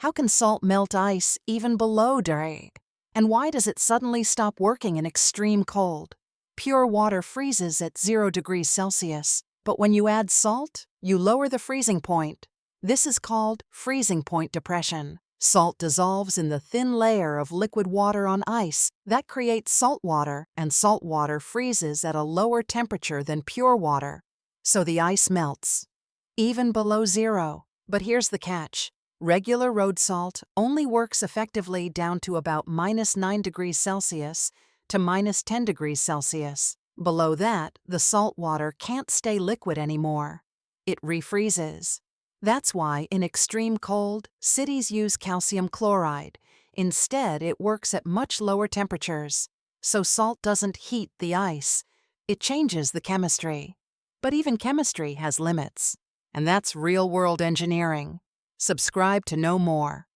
How can salt melt ice even below zero? And why does it suddenly stop working in extreme cold? Pure water freezes at 0 degrees Celsius, but when you add salt, you lower the freezing point. This is called freezing point depression. Salt dissolves in the thin layer of liquid water on ice. That creates salt water, and salt water freezes at a lower temperature than pure water. So the ice melts, even below zero. But here's the catch. Regular road salt only works effectively down to about -9 degrees Celsius to -10 degrees Celsius. Below that, the salt water can't stay liquid anymore. It refreezes. That's why, in extreme cold, cities use calcium chloride. Instead, it works at much lower temperatures. So salt doesn't heat the ice. It changes the chemistry. But even chemistry has limits. And that's real-world engineering. Subscribe to know more.